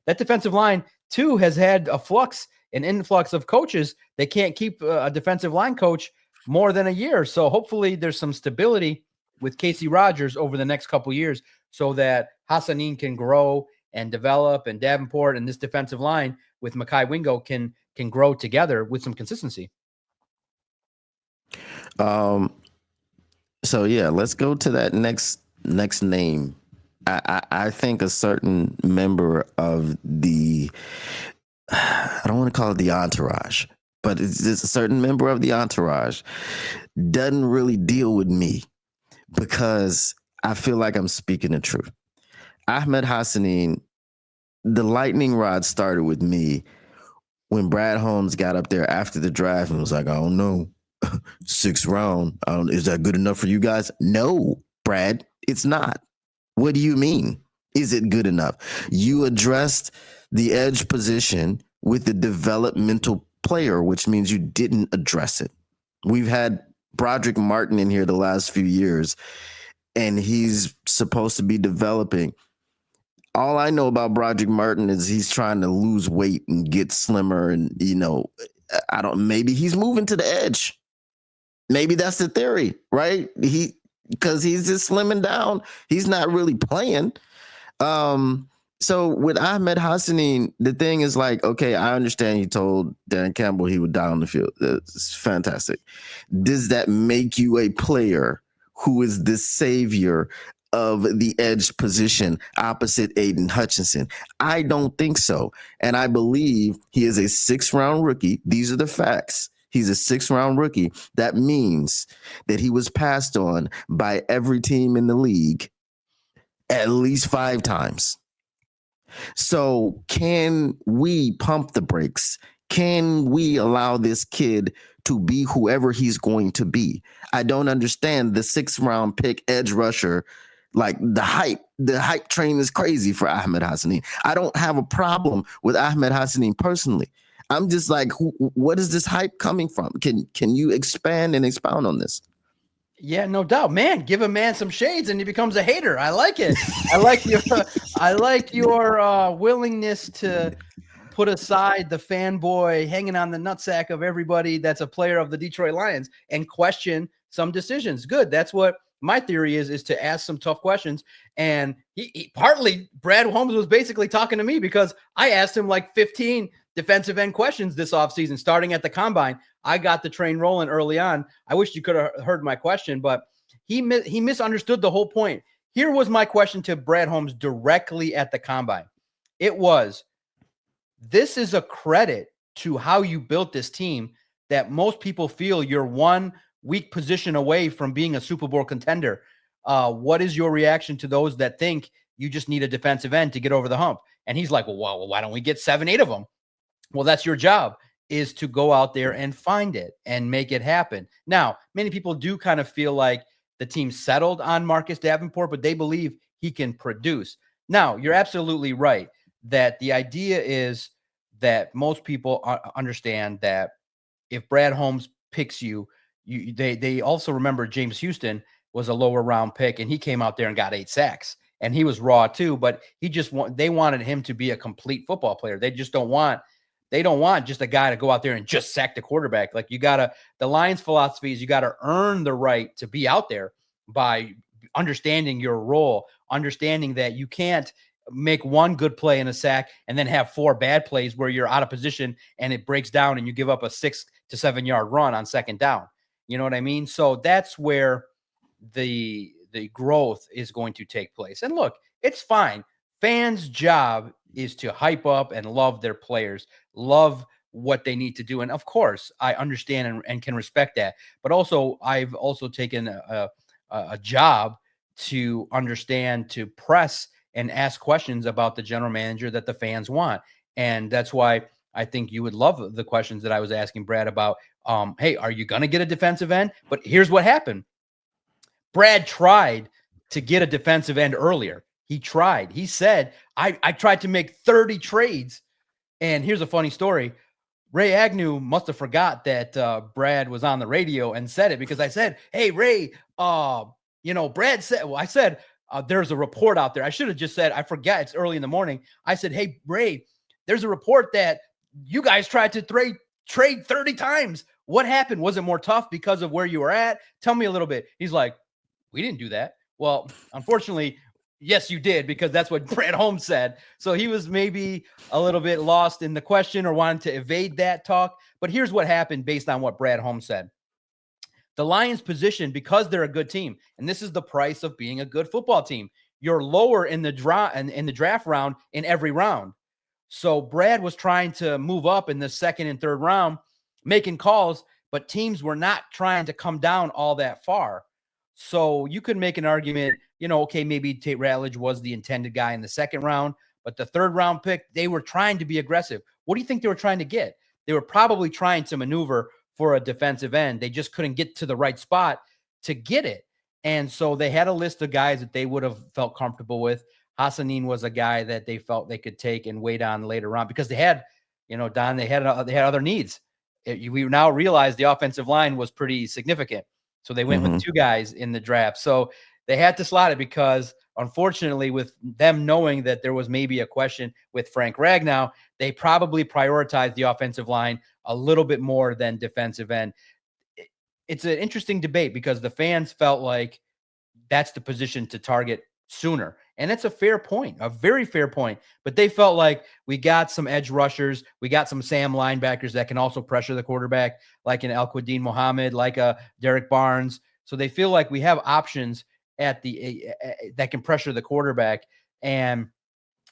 that defensive line too has had an influx of coaches. They can't keep a defensive line coach more than a year. So hopefully there's some stability with Casey Rogers over the next couple of years so that Hassanin can grow and develop, and Davenport and this defensive line with Mekhi Wingo can grow together with some consistency. So yeah, let's go to that next name. I think a certain member of the, I don't want to call it the entourage, but it's just a certain member of the entourage doesn't really deal with me because I feel like I'm speaking the truth. Ahmed Hassanin, the lightning rod started with me when Brad Holmes got up there after the draft and was like, I don't know, 6th round, is that good enough for you guys? No, Brad, it's not. What do you mean? Is it good enough? You addressed the edge position with the developmental player, which means you didn't address it. We've had Broderick Martin in here the last few years, and he's supposed to be developing. All I know about Broderick Martin is he's trying to lose weight and get slimmer, and maybe he's moving to the edge. Maybe that's the theory, right? Because he's just slimming down. He's not really playing. So with Ahmed Hassanin, the thing is like, okay, I understand you told Dan Campbell he would die on the field. That's fantastic. Does that make you a player who is the savior of the edge position opposite Aiden Hutchinson? I don't think so. And I believe he is a 6th round rookie. These are the facts. He's a 6th round rookie. That means that he was passed on by every team in the league at least 5 times. So can we pump the brakes? Can we allow this kid to be whoever he's going to be? I don't understand the 6th round pick edge rusher. Like the hype train is crazy for Ahmed Hassanin. I don't have a problem with Ahmed Hassanin personally. I'm just like, what is this hype coming from? Can you expand and expound on this? Yeah, no doubt, man. Give a man some shades and he becomes a hater. I like it. I like your willingness to put aside the fanboy hanging on the nutsack of everybody that's a player of the Detroit Lions and question some decisions. Good. That's what my theory is to ask some tough questions. And he partly Brad Holmes was basically talking to me because I asked him like 15 defensive end questions this offseason, starting at the combine. I got the train rolling early on. I wish you could have heard my question, but he misunderstood the whole point. Here was my question to Brad Holmes directly at the combine. It was, this is a credit to how you built this team that most people feel you're one weak position away from being a Super Bowl contender. What is your reaction to those that think you just need a defensive end to get over the hump? And he's like, well, why don't we get 7, 8 of them? Well, that's your job, is to go out there and find it and make it happen. Now, many people do kind of feel like the team settled on Marcus Davenport, but they believe he can produce. Now, you're absolutely right that the idea is that most people understand that if Brad Holmes picks you, they also remember James Houston was a lower round pick, and he came out there and got 8 sacks, and he was raw too. But they wanted him to be a complete football player. They don't want just a guy to go out there and just sack the quarterback. Like the Lions' philosophy is you got to earn the right to be out there by understanding your role, understanding that you can't make one good play in a sack and then have 4 bad plays where you're out of position and it breaks down and you give up a 6 to 7 yard run on 2nd down. You know what I mean? So that's where the growth is going to take place. And look, it's fine. Fans' job is to hype up and love their players, love what they need to do. And of course, I understand and can respect that. But also, I've also taken a job to understand, to press and ask questions about the general manager that the fans want. And that's why I think you would love the questions that I was asking Brad about, hey, are you going to get a defensive end? But here's what happened. Brad tried to get a defensive end earlier. He tried. He said, I tried to make 30 trades. And here's a funny story. Ray Agnew must have forgot that Brad was on the radio and said it, because I said, hey, Ray, Brad said, I said, there's a report out there. I should have just said, I forget, it's early in the morning. I said, hey, Ray, there's a report that you guys tried to trade 30 times. What happened? Was it more tough because of where you were at? Tell me a little bit. He's like, we didn't do that. Well, unfortunately, yes, you did, because that's what Brad Holmes said. So he was maybe a little bit lost in the question or wanted to evade that talk. But here's what happened based on what Brad Holmes said. The Lions position, because they're a good team, and this is the price of being a good football team, you're lower in the draft round in every round. So Brad was trying to move up in the second and third round, making calls, but teams were not trying to come down all that far. So you could make an argument, okay, maybe Tate Ratledge was the intended guy in the second round, but the third round pick, they were trying to be aggressive. What do you think they were trying to get? They were probably trying to maneuver for a defensive end. They just couldn't get to the right spot to get it. And so they had a list of guys that they would have felt comfortable with. Hassanin was a guy that they felt they could take and wait on later on, because they had, Don, they had other needs. We now realize the offensive line was pretty significant. So they went with 2 guys in the draft. So they had to slot it, because unfortunately, with them knowing that there was maybe a question with Frank Ragnow, they probably prioritized the offensive line a little bit more than defensive end. It's an interesting debate, because the fans felt like that's the position to target sooner. And it's a fair point, a very fair point. But they felt like we got some edge rushers. We got some Sam linebackers that can also pressure the quarterback, like an Al-Quadin Muhammad, like a Derek Barnes. So they feel like we have options at that can pressure the quarterback. And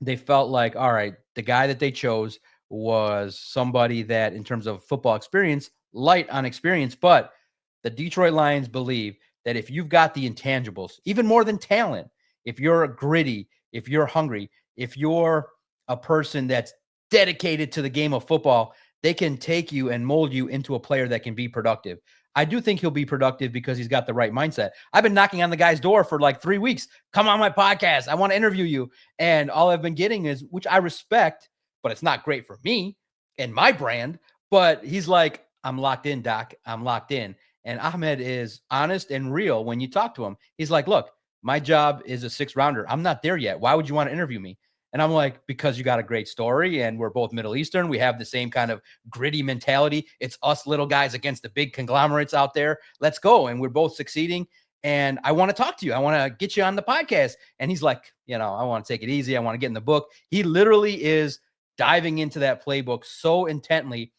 they felt like, all right, the guy that they chose was somebody that, in terms of football experience, light on experience. But the Detroit Lions believe that if you've got the intangibles, even more than talent, if you're gritty, if you're hungry, if you're a person that's dedicated to the game of football, they can take you and mold you into a player that can be productive. I do think he'll be productive because he's got the right mindset. I've been knocking on the guy's door for like 3 weeks. Come on my podcast. I want to interview you. And all I've been getting is, which I respect, but it's not great for me and my brand. But he's like, I'm locked in, Doc. I'm locked in. And Ahmed is honest and real when you talk to him. He's like, look, my job is a 6th rounder. I'm not there yet. Why would you want to interview me? And I'm like, because you got a great story and we're both Middle Eastern. We have the same kind of gritty mentality. It's us little guys against the big conglomerates out there. Let's go. And we're both succeeding. And I want to talk to you. I want to get you on the podcast. And he's like, I want to take it easy. I want to get in the book. He literally is diving into that playbook so intently.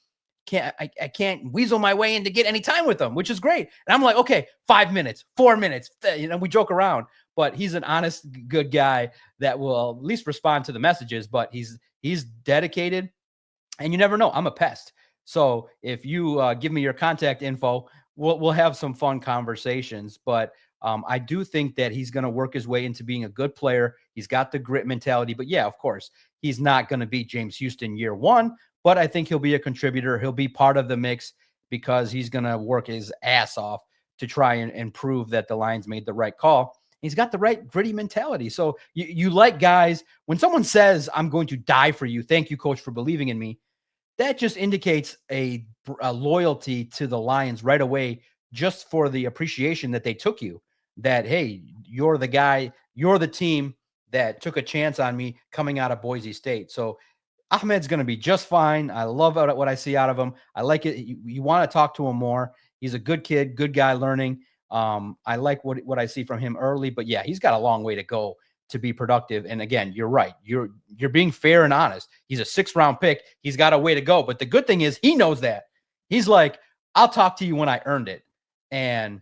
I can't weasel my way in to get any time with him, which is great. And I'm like, okay, 5 minutes, 4 minutes, we joke around, but he's an honest, good guy that will at least respond to the messages, but he's dedicated, and you never know. I'm a pest. So if you give me your contact info, we'll have some fun conversations, but I do think that he's going to work his way into being a good player. He's got the grit mentality, but yeah, of course, he's not going to beat James Houston year 1. But I think he'll be a contributor. He'll be part of the mix because he's going to work his ass off to try and prove that the Lions made the right call. He's got the right gritty mentality. So you like guys, when someone says, I'm going to die for you, thank you, coach, for believing in me, that just indicates a loyalty to the Lions right away, just for the appreciation that they took you, that, hey, you're the guy, you're the team that took a chance on me coming out of Boise State. So Ahmed's going to be just fine. I love what I see out of him. I like it. You want to talk to him more. He's a good kid, good guy learning. I like what I see from him early, but yeah, he's got a long way to go to be productive. And again, you're right. You're being fair and honest. He's a 6th round pick. He's got a way to go. But the good thing is he knows that. He's like, I'll talk to you when I earned it. And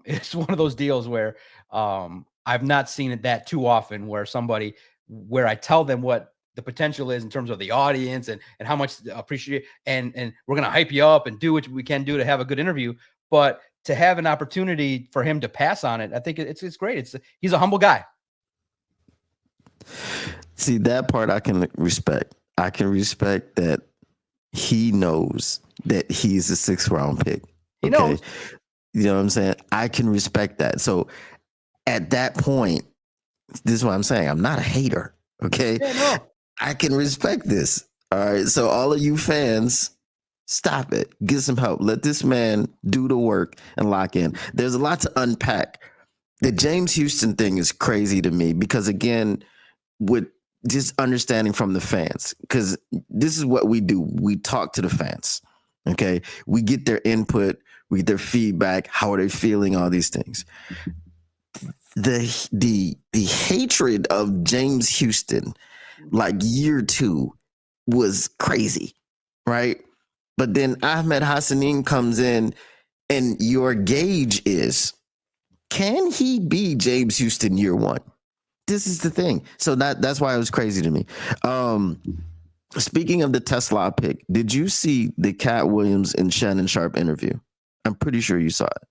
it's one of those deals where I've not seen it that too often, where I tell them what the potential is in terms of the audience and how much appreciate, and we're going to hype you up and do what we can do to have a good interview. But to have an opportunity for him to pass on it, I think it's great. He's a humble guy. See, that part I can respect. I can respect that he knows that he's a 6th round pick. He knows. You know what I'm saying? I can respect that. So at that point, this is what I'm saying. I'm not a hater. Okay. Yeah, no. I can respect this. All right. So all of you fans, stop it. Get some help. Let this man do the work and lock in. There's a lot to unpack The James Houston thing is crazy to me because, again, with just understanding from the fans, because this is what we do. We talk to the fans. Okay. We get their input, we get their feedback. How are they feeling? All these things. The hatred of James Houston, like year 2, was crazy, right? But then Ahmed Hassanin comes in, and your gauge is, can he be James Houston year 1? This is the thing. So that's why it was crazy to me. Speaking of the Tesla pick, did you see the Cat Williams and Shannon Sharp interview? I'm pretty sure you saw it.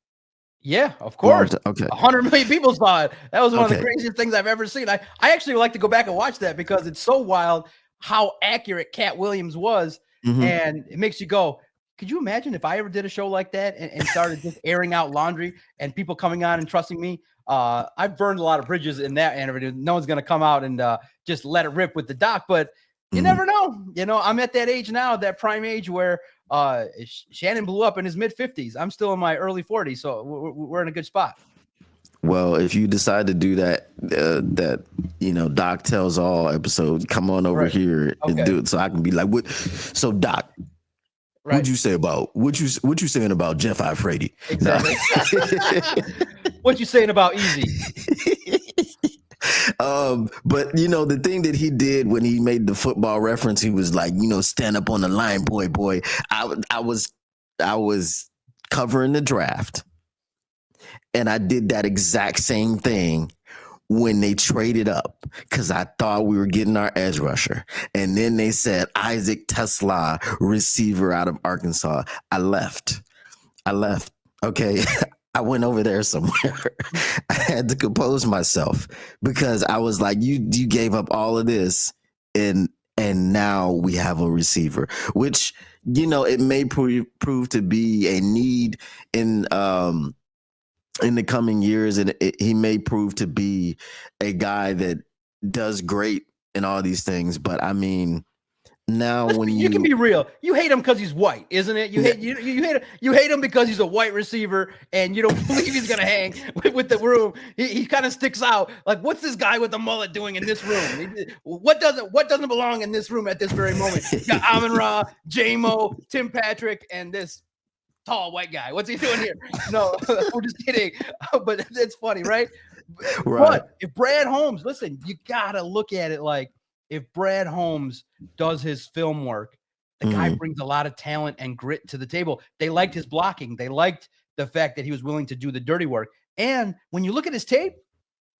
Yeah, of course. Okay. 100 million people saw it. That was one of the craziest things I've ever seen. I actually would like to go back and watch that because it's so wild how accurate Cat Williams was. And it makes you go, could you imagine if I ever did a show like that and started just airing out laundry and people coming on and trusting me? I've burned a lot of bridges in that interview. No one's going to come out and just let it rip with the doc, but you never know. You know, I'm at that age now, that prime age where Shannon blew up in his mid-50s. I'm still in my early 40s, so we're in a good spot. Well, if you decide to do that, Doc Tells All episode, come on over here and do it, so I can be like, "What?" So, Doc, what'd you say about what you saying about Jeff Ifrady? Exactly. What you saying about Easy? But the thing that he did when he made the football reference, he was like, stand up on the line, boy. I was covering the draft, and I did that exact same thing when they traded up because I thought we were getting our edge rusher, and then they said Isaac Tesla, receiver out of Arkansas. I left. Okay. I went over there somewhere. I had to compose myself because I was like, you gave up all of this and now we have a receiver, which, it may prove to be a need in the coming years. And he may prove to be a guy that does great in all these things. But I mean, now when you can be real, you hate him because he's white, isn't it? You hate him because he's a white receiver, and you don't believe he's gonna hang with the room. He kind of sticks out. Like, what's this guy with the mullet doing in this room? What doesn't belong in this room at this very moment? You got Amon-Ra, J-Mo, Tim Patrick, and this tall white guy. What's he doing here? No, we're just kidding. But it's funny, right? But if Brad Holmes, listen, you gotta look at it like, if Brad Holmes does his film work, the guy brings a lot of talent and grit to the table. They liked his blocking. They liked the fact that he was willing to do the dirty work. And when you look at his tape,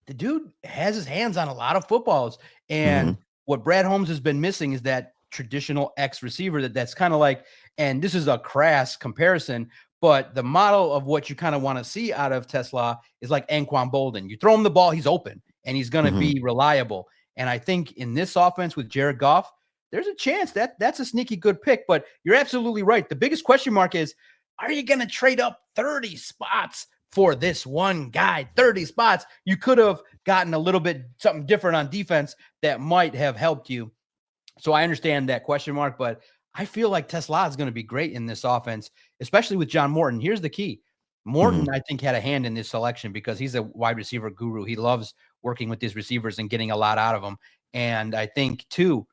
the dude has his hands on a lot of footballs. And what Brad Holmes has been missing is that traditional X receiver that's kind of like, and this is a crass comparison, but the model of what you kind of want to see out of Tesla is like Anquan Bolden. You throw him the ball, he's open, and he's going to be reliable. And I think in this offense with Jared Goff, there's a chance that that's a sneaky good pick. But you're absolutely right. The biggest question mark is, are you going to trade up 30 spots for this one guy? 30 spots. You could have gotten a little bit something different on defense that might have helped you. So I understand that question mark, but I feel like Tesla is going to be great in this offense, especially with John Morton. Here's the key. Morton, I think, had a hand in this selection because he's a wide receiver guru. He loves working with these receivers and getting a lot out of them. And I think, too,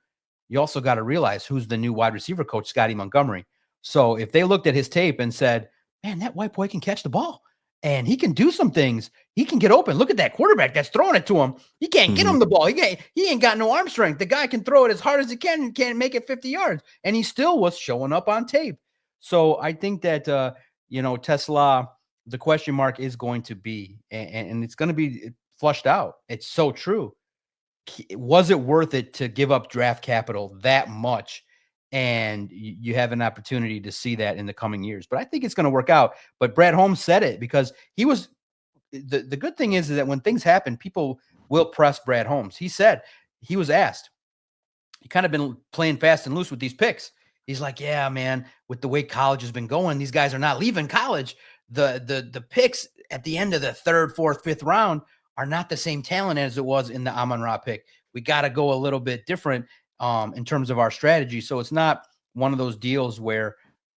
you also got to realize who's the new wide receiver coach, Scotty Montgomery. So if they looked at his tape and said, man, that white boy can catch the ball and he can do some things. He can get open. Look at that quarterback that's throwing it to him. He can't get him the ball. He ain't got no arm strength. The guy can throw it as hard as he can and can't make it 50 yards. And he still was showing up on tape. So I think that, Tesla, the question mark is going to be, and it's going to be flushed out. It's so true. Was it worth it to give up draft capital that much? And you have an opportunity to see that in the coming years. But I think it's going to work out. But Brad Holmes said it because he was the good thing is that when things happen, people will press Brad Holmes. He said, he was asked, he kind of been playing fast and loose with these picks. He's like, yeah, man, with the way college has been going, these guys are not leaving college. The picks at the end of the third, fourth, fifth round are not the same talent as it was in the Amon-Ra pick. We got to go a little bit different in terms of our strategy. So it's not one of those deals where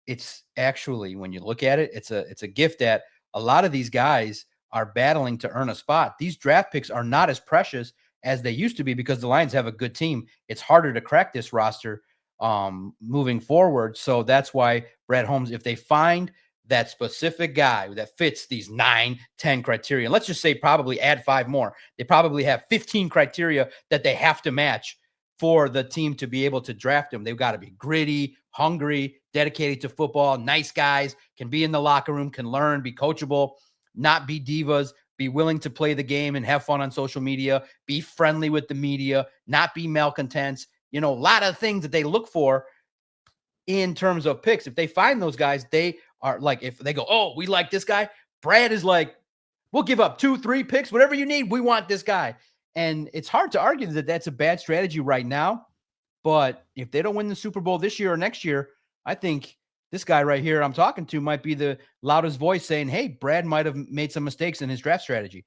it's actually, when you look at it, it's a gift that a lot of these guys are battling to earn a spot. These draft picks are not as precious as they used to be because the Lions have a good team. It's harder to crack this roster moving forward. So that's why Brad Holmes, if they find that specific guy that fits these 9, 10 criteria, let's just say probably add 5 more, they probably have 15 criteria that they have to match for the team to be able to draft them. They've got to be gritty, hungry, dedicated to football, nice guys, can be in the locker room, can learn, be coachable, not be divas, be willing to play the game and have fun on social media, be friendly with the media, not be malcontents. A lot of things that they look for in terms of picks. If they find those guys, they are like, if they go, oh, we like this guy, Brad is like, we'll give up 2, 3 picks, whatever you need. We want this guy. And it's hard to argue that that's a bad strategy right now. But if they don't win the Super Bowl this year or next year, I think this guy right here I'm talking to might be the loudest voice saying, hey, Brad might have made some mistakes in his draft strategy.